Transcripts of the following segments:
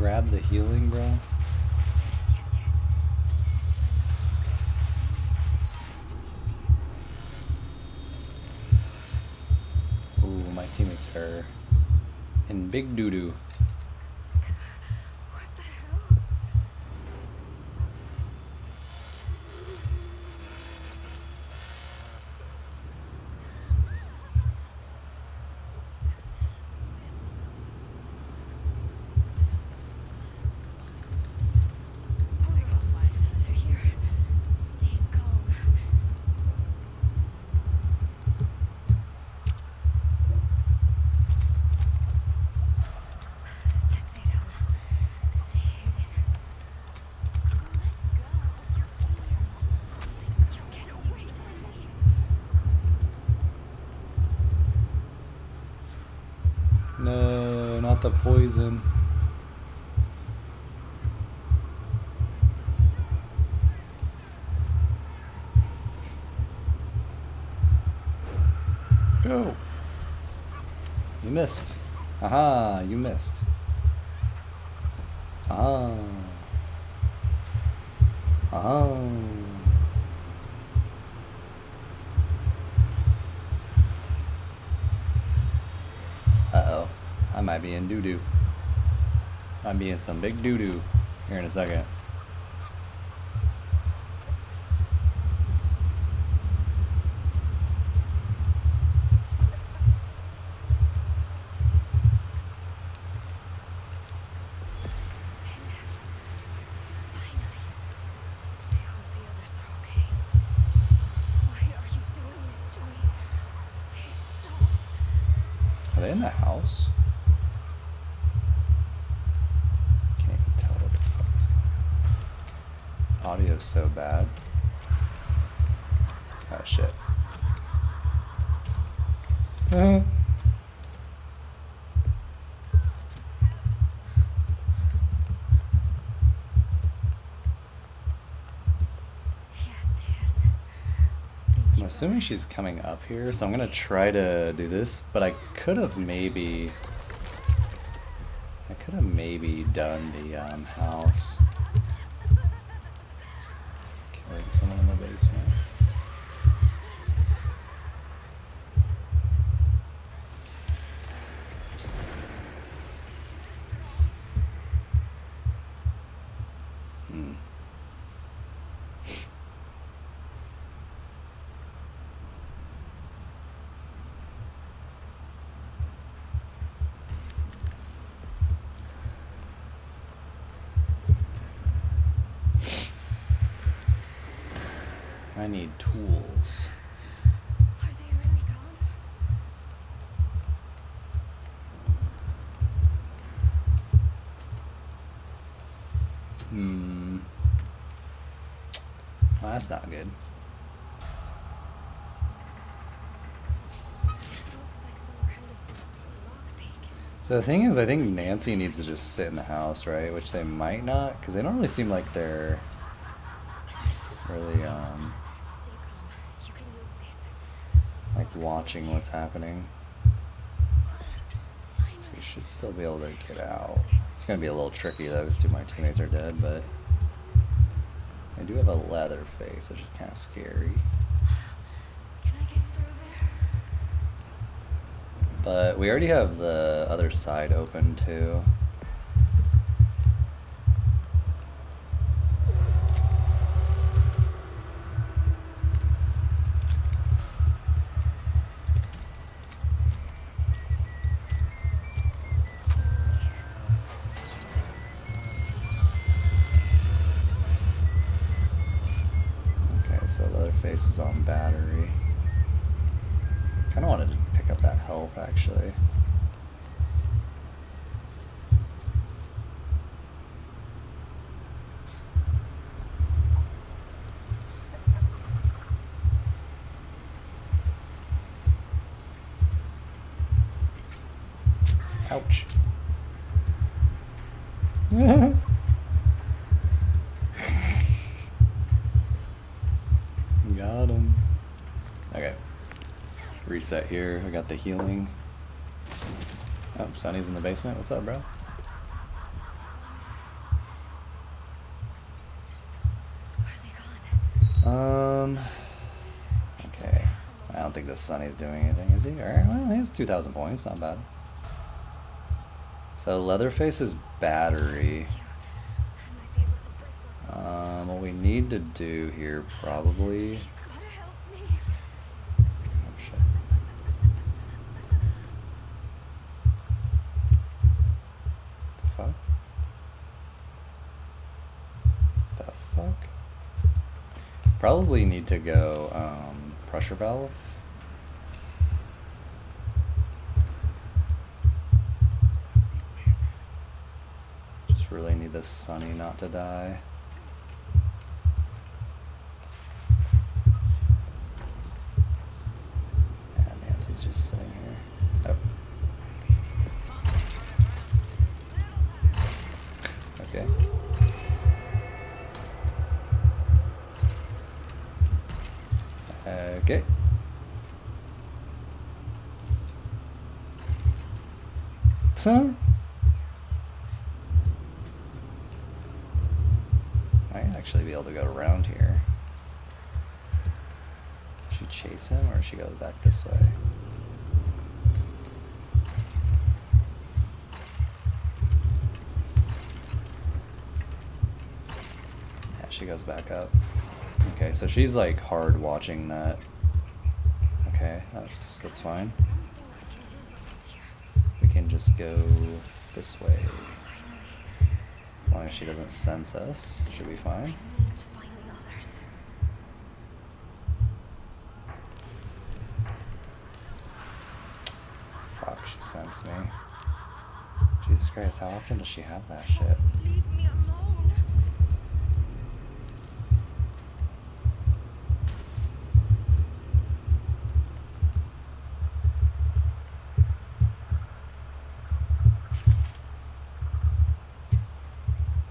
grab the healing, bro? Ooh, my teammates are in big doo-doo. What the hell? Hold on. They're here. Stay calm. That's it, Alma. Stay hidden. Let go. You're here. You get away from me. No, not the poison. Go. You missed. Aha, you missed. Ah. Ah. Uh-oh. I might be in doo-doo. Might be in some big doo-doo here in a second. Finally. I hope the others are okay. Why are you doing this to me? Please stop. Are they in the house? Can't even tell what the fuck is going on. This audio's so bad. Oh shit. Yes. Thank I'm you. assuming she's coming up here, so I'm gonna try to do this, but I could have maybe done the house. Killing someone in the basement. I need tools. Are they really gone? Well, that's not good. This looks like some kind of lockpick. So the thing is, I think Nancy needs to just sit in the house, right? Which they might not, because they don't really seem like they're really, Stay calm. You can use this. like watching what's happening. Finally. So we should still be able to get out. It's gonna be a little tricky though, because two of my teammates are dead, but I do have a leather face, which is kind of scary. Can I get through there? But we already have the other side open too. Okay, so Leatherface is on battery. Kinda wanted to pick up that health actually. Ouch. Got him. Okay. Reset here. I got the healing. Oh, Sonny's in the basement. What's up, bro? Okay. I don't think this Sunny's doing anything, is he? Alright, well, he has 2,000 points, not bad. So Leatherface's battery. I might be able to break those walls. What we need to do here probably. He's gotta help me. Oh shit. The fuck? The fuck? Probably need to go pressure valve. Just really need this Sunny not to die. And Nancy's just sitting here. Oh. Okay. Okay. Huh? Might actually be able to go around here. Should she chase him or should she go back this way? Yeah, she goes back up. Okay, so she's like hard watching that. Okay, that's fine. Something I can use around here. We can just go this way. Finally. As long as she doesn't sense us, should be I fine. need to find the others. Fuck, she sensed me. Jesus Christ, how often does she have that shit? Leave me alone.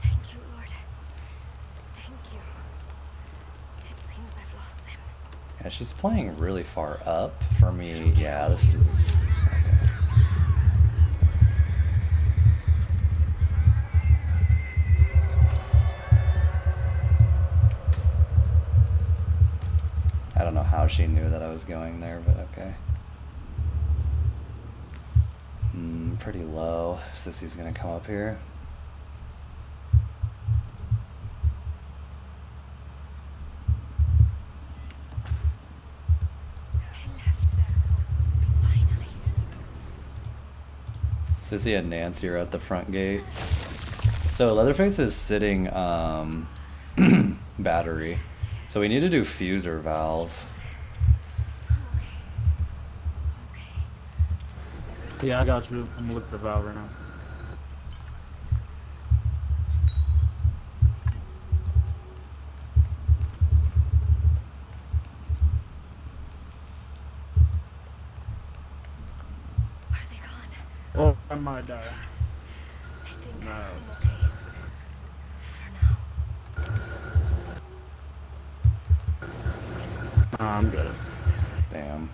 Thank you, Lord. Thank you. It seems I've lost them. Yeah, she's playing really far up for me. Yeah, this is. I don't know how she knew that I was going there, but okay. Pretty low. Sissy's gonna come up here. I left. Finally. Sissy and Nancy are at the front gate. So Leatherface is sitting battery. So we need to do fuser valve. Okay. Yeah, I got you. I'm gonna look for Valve right now. Are they gone? Oh, I might die. I think No. I'm okay. For now. Nah, I'm good. Damn.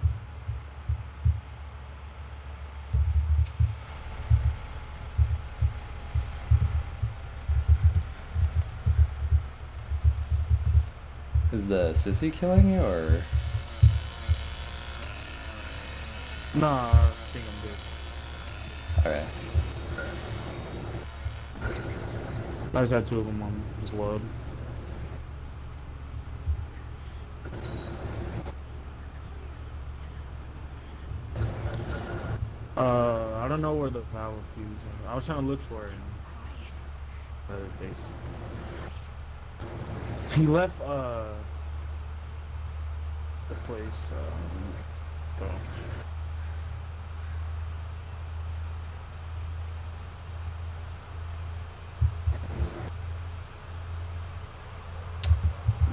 Is the Sissy killing you or? Nah, I think I'm good. Alright. I just had two of them on his load. I don't know where the valve fuse is. I was trying to look for it. Quiet. Leatherface. He left the place. So.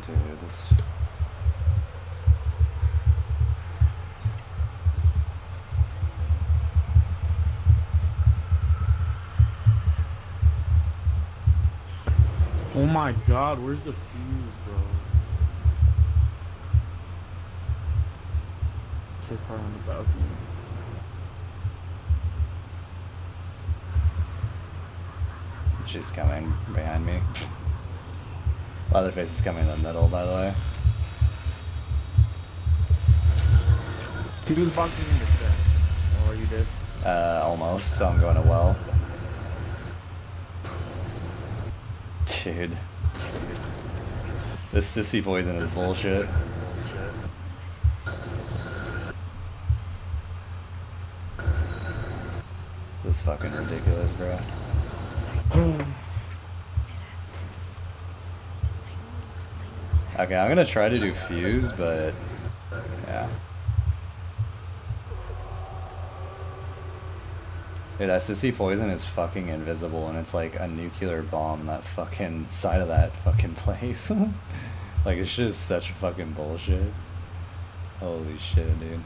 Dude, this. Oh my God, where's the fuse, bro? Shit, probably on the balcony. She's coming behind me. Leatherface is coming in the middle, by the way. Fuse boxing in the chat. Or you did? Almost, so I'm going to well. Dude. This sissy poison is bullshit. This is fucking ridiculous, bro. Okay, I'm gonna try to do fuse, but yeah. Dude, that sissy poison is fucking invisible, and it's like a nuclear bomb that fucking side of that fucking place. Like, it's just such fucking bullshit. Holy shit, dude.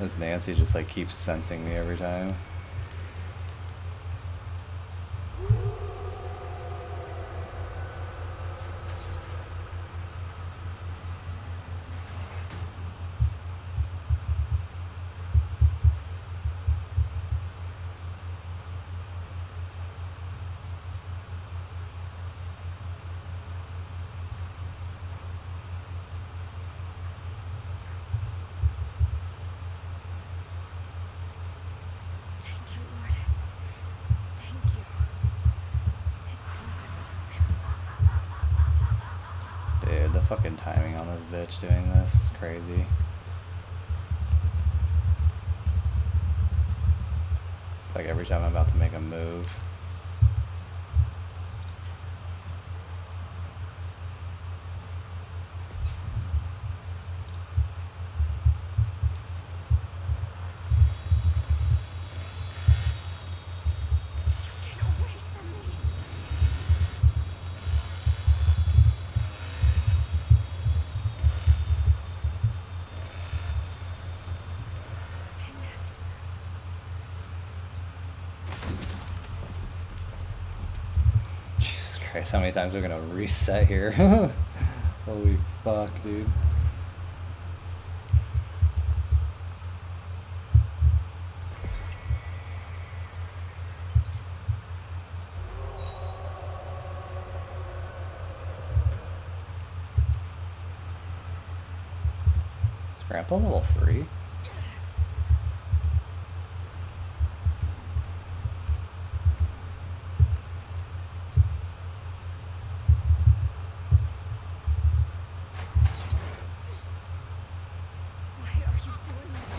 This Nancy just like keeps sensing me every time. Thank you, Lord. Thank you. It seems I've lost them. Dude, the fucking timing on this bitch doing this is crazy. It's like every time I'm about to make a move. Get away from me. I left. Jesus Christ, how many times are we gonna reset here? Holy fuck, dude. Is Grandpa level 3? Why are you doing this?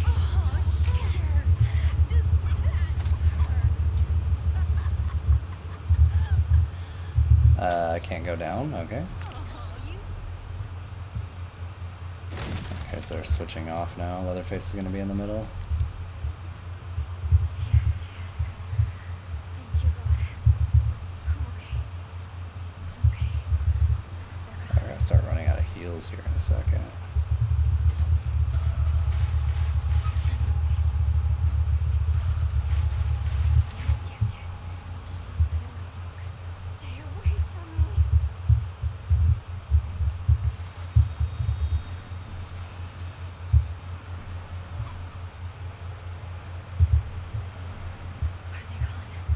Oh, shit. Does that I can't go down, okay. Oh, you Okay, so they're switching off now. Leatherface is gonna be in the middle. Yes, yes. Thank you, God. I'm okay. I'm okay. They're We're gonna start running out of heals here in a second. Stay away from me. Are they gone? I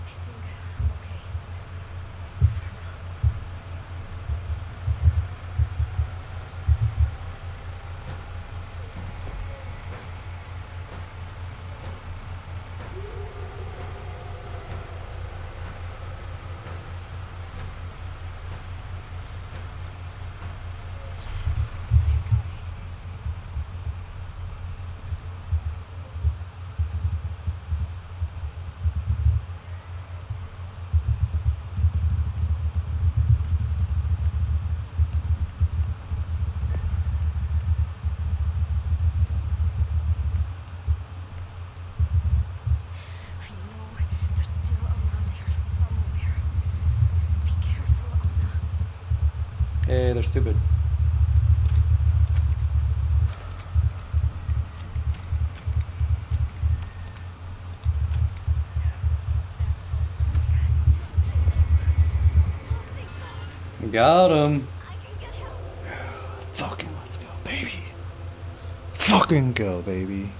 think I'm okay. For now. I know they're still around here somewhere. Be careful, Anna. Hey, they're stupid. Oh, thank God. Got him. I can get help. Fucking let's go, baby. Fucking go, baby.